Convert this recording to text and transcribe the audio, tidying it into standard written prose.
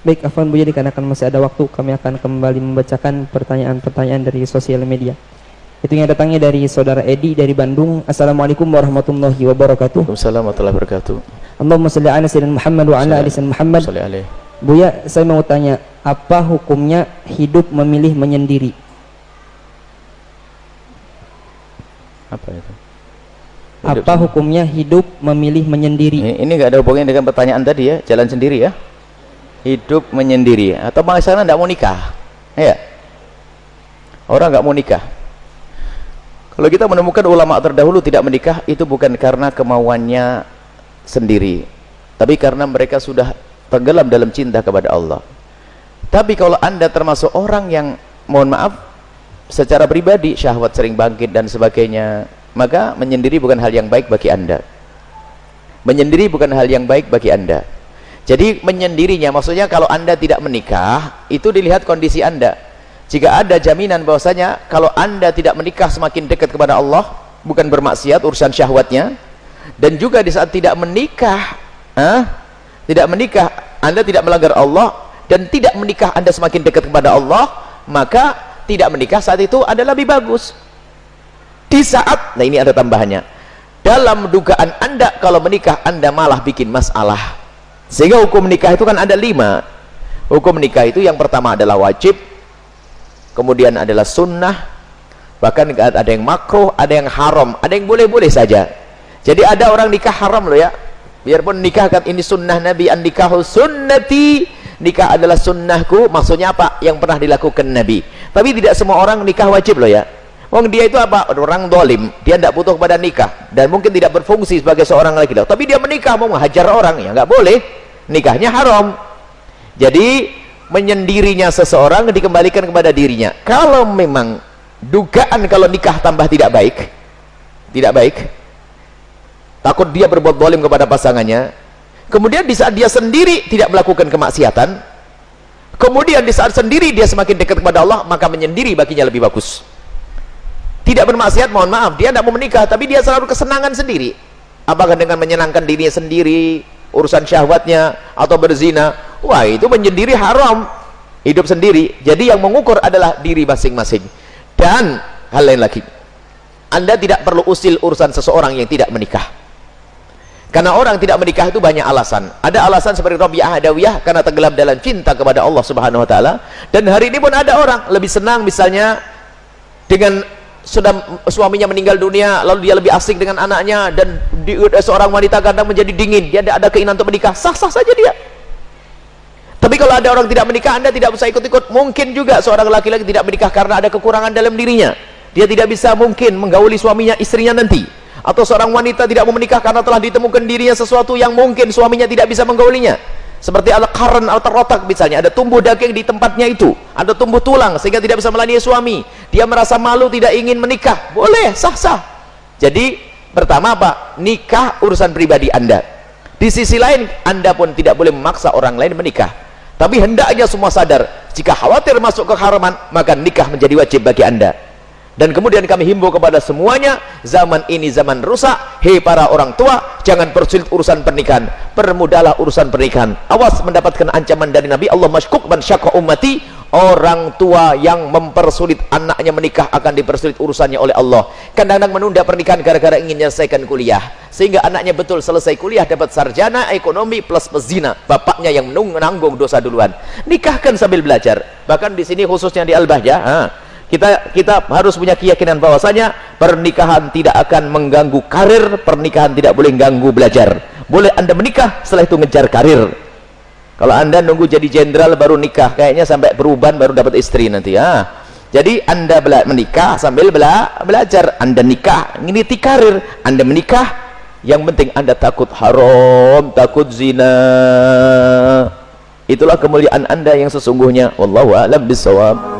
Baik, afwan Buya, dikarenakan masih ada waktu, kami akan kembali membacakan pertanyaan-pertanyaan dari sosial media. Itu yang datangnya dari saudara Edi dari Bandung. Assalamualaikum warahmatullahi wabarakatuh. Waalaikumsalam warahmatullahi wabarakatuh. Allahumma shalli ala sayyidina Muhammad wa ala ali sayyidina Muhammad. Buya, saya mau tanya, apa hukumnya hidup memilih menyendiri? Apa itu? Apa hukumnya hidup memilih menyendiri? Ini nggak ada hubungannya dengan pertanyaan tadi ya, jalan sendiri ya. Hidup menyendiri atau masalah nggak mau nikah, ya. Orang nggak mau nikah. Kalau kita menemukan ulama terdahulu tidak menikah, itu bukan karena kemauannya sendiri, tapi karena mereka sudah tenggelam dalam cinta kepada Allah. Tapi kalau Anda termasuk orang yang, mohon maaf, secara pribadi syahwat sering bangkit dan sebagainya, maka menyendiri bukan hal yang baik bagi Anda. Menyendiri bukan hal yang baik bagi Anda. Jadi menyendirinya maksudnya kalau Anda tidak menikah, itu dilihat kondisi Anda. Jika ada jaminan bahwasanya kalau Anda tidak menikah semakin dekat kepada Allah, bukan bermaksiat urusan syahwatnya, dan juga di saat tidak menikah, Anda tidak melanggar Allah, dan tidak menikah Anda semakin dekat kepada Allah, maka tidak menikah saat itu adalah lebih bagus. Di saat, nah ini ada tambahannya, dalam dugaan Anda kalau menikah Anda malah bikin masalah. Sehingga hukum nikah itu kan ada 5. Hukum nikah itu yang pertama adalah wajib, kemudian adalah sunnah, bahkan ada yang makruh, ada yang haram, ada yang boleh-boleh saja. Jadi ada orang nikah haram loh ya, biarpun nikah kan ini sunnah Nabi, an nikahu sunnati, nikah adalah sunnahku, maksudnya apa? Yang pernah dilakukan Nabi. Tapi tidak semua orang nikah wajib loh ya. Wong dia itu apa? Orang dolim, dia tidak butuh pada nikah dan mungkin tidak berfungsi sebagai seorang laki-laki, tapi dia menikah mau menghajar orang, ya nggak boleh, nikahnya haram. Jadi menyendirinya seseorang dikembalikan kepada dirinya. Kalau memang dugaan kalau nikah tambah tidak baik, takut dia berbuat dolim kepada pasangannya, kemudian di saat dia sendiri tidak melakukan kemaksiatan, kemudian di saat sendiri dia semakin dekat kepada Allah, maka menyendiri baginya lebih bagus. Tidak bermaksiat, mohon maaf, dia tidak mau menikah, tapi dia selalu kesenangan sendiri. Apakah dengan menyenangkan dirinya sendiri, urusan syahwatnya, atau berzina? Wah, itu menyendiri haram, hidup sendiri. Jadi yang mengukur adalah diri masing-masing. Dan hal lain lagi, Anda tidak perlu usil urusan seseorang yang tidak menikah. Karena orang tidak menikah itu banyak alasan. Ada alasan seperti Rabi'ah Adawiyah karena tenggelam dalam cinta kepada Allah Subhanahu wa taala. Dan hari ini pun ada orang lebih senang misalnya dengan sudah suaminya meninggal dunia, lalu dia lebih asik dengan anaknya, dan seorang wanita kadang menjadi dingin, dia tidak ada keinginan untuk menikah, sah-sah saja dia. Tapi kalau ada orang tidak menikah, Anda tidak usah ikut-ikut. Mungkin juga seorang laki-laki tidak menikah karena ada kekurangan dalam dirinya, dia tidak bisa mungkin menggauli suaminya, istrinya nanti. Atau seorang wanita tidak mau menikah karena telah ditemukan dirinya sesuatu yang mungkin suaminya tidak bisa menggaulinya, seperti al-qarn atau rotak misalnya, ada tumbuh daging di tempatnya itu, ada tumbuh tulang sehingga tidak bisa melayani suami, dia merasa malu, tidak ingin menikah, boleh, sah-sah. Jadi pertama apa? Nikah urusan pribadi Anda. Di sisi lain Anda pun tidak boleh memaksa orang lain menikah, tapi hendaknya semua sadar, jika khawatir masuk ke haraman, maka nikah menjadi wajib bagi Anda. Dan kemudian kami himbau kepada semuanya, zaman ini zaman rusak. Hei para orang tua, jangan persulit urusan pernikahan, permudahlah urusan pernikahan. Awas mendapatkan ancaman dari Nabi, Allah masykuk man syakwa ummati. Orang tua yang mempersulit anaknya menikah akan dipersulit urusannya oleh Allah. Kadang-kadang menunda pernikahan gara-gara ingin menyelesaikan kuliah, sehingga anaknya betul selesai kuliah dapat sarjana ekonomi plus pezina, bapaknya yang menanggung dosa duluan. Nikahkan sambil belajar. Bahkan di sini khususnya di Al-Bahjah, kita harus punya keyakinan bahwasanya pernikahan tidak akan mengganggu karir, pernikahan tidak boleh mengganggu belajar. Boleh Anda menikah, setelah itu ngejar karir. Kalau Anda nunggu jadi jenderal baru nikah, kayaknya sampai perubahan baru dapat istri nanti ya. Jadi Anda menikah sambil belajar. Anda nikah nginiti karir, Anda menikah yang penting Anda takut haram, takut zina. Itulah kemuliaan Anda yang sesungguhnya. Wallahu a'lam bishawab.